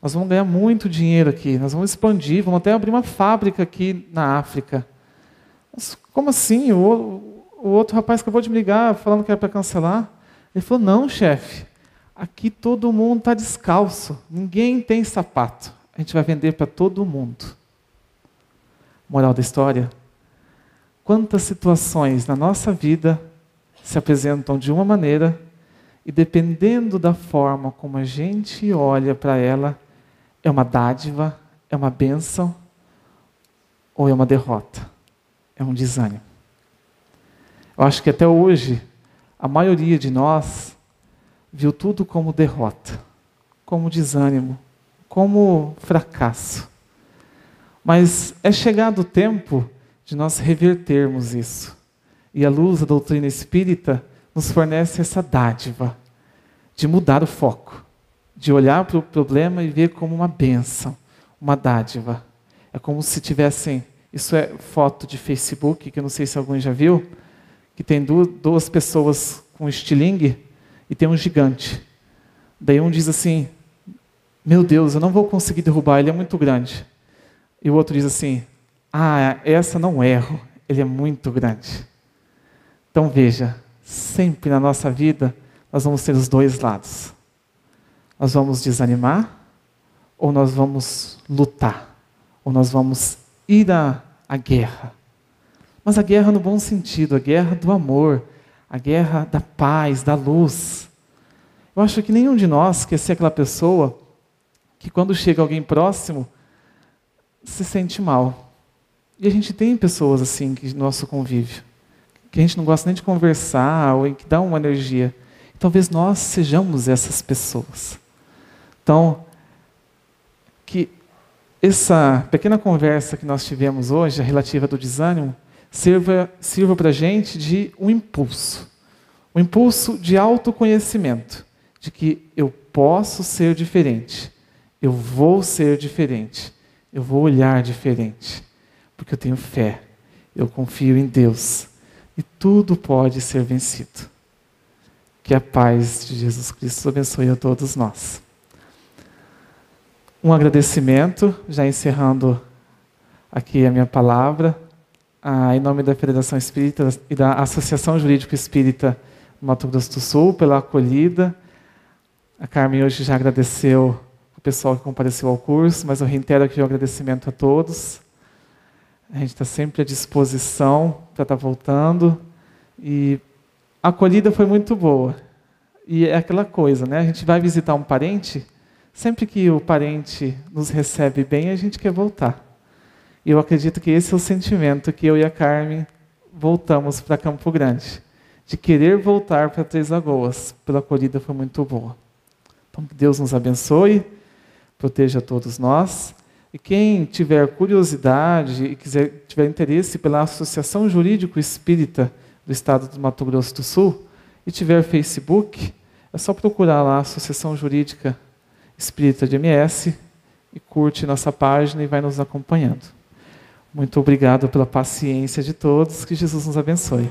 Nós vamos ganhar muito dinheiro aqui, nós vamos expandir, vamos até abrir uma fábrica aqui na África. Mas como assim? O outro rapaz acabou de me ligar falando que era para cancelar. Ele falou, não, chefe, aqui todo mundo está descalço, ninguém tem sapato. A gente vai vender para todo mundo. Moral da história? Quantas situações na nossa vida se apresentam de uma maneira e dependendo da forma como a gente olha para ela, é uma dádiva, é uma bênção ou é uma derrota, é um desânimo. Eu acho que até hoje a maioria de nós viu tudo como derrota, como desânimo, como fracasso. Mas é chegado o tempo de nós revertermos isso. E a luz da doutrina espírita nos fornece essa dádiva de mudar o foco, de olhar para o problema e ver como uma bênção, uma dádiva. É como se tivessem, isso é foto de Facebook, que eu não sei se alguém já viu, que tem duas pessoas com estilingue e tem um gigante. Daí um diz assim, meu Deus, eu não vou conseguir derrubar, ele é muito grande. E o outro diz assim, essa não erro, ele é muito grande. Então veja, sempre na nossa vida, nós vamos ter os dois lados. Nós vamos desanimar, ou nós vamos lutar, ou nós vamos ir à guerra. Mas a guerra no bom sentido, a guerra do amor, a guerra da paz, da luz. Eu acho que nenhum de nós quer ser aquela pessoa que quando chega alguém próximo, se sente mal. E a gente tem pessoas assim no nosso convívio, que a gente não gosta nem de conversar, ou que dá uma energia. Talvez nós sejamos essas pessoas. Então, que essa pequena conversa que nós tivemos hoje, a relativa do desânimo, sirva para a gente de um impulso de autoconhecimento, de que eu posso ser diferente, eu vou ser diferente, eu vou olhar diferente, porque eu tenho fé, eu confio em Deus, e tudo pode ser vencido. Que a paz de Jesus Cristo abençoe a todos nós. Um agradecimento, já encerrando aqui a minha palavra, em nome da Federação Espírita e da Associação Jurídico Espírita do Mato Grosso do Sul, pela acolhida. A Carmen hoje já agradeceu o pessoal que compareceu ao curso, mas eu reitero aqui o agradecimento a todos. A gente está sempre à disposição para estar voltando. E a acolhida foi muito boa. E é aquela coisa, né? A gente vai visitar um parente, sempre que o parente nos recebe bem, a gente quer voltar. E eu acredito que esse é o sentimento que eu e a Carmen voltamos para Campo Grande. De querer voltar para Três Lagoas. Pela acolhida foi muito boa. Então, que Deus nos abençoe, proteja todos nós. E quem tiver curiosidade e tiver interesse pela Associação Jurídico Espírita do Estado do Mato Grosso do Sul, e tiver Facebook, É só procurar lá a Associação Jurídica Espírita de MS e curte nossa página e vai nos acompanhando. Muito obrigado pela paciência de todos, que Jesus nos abençoe.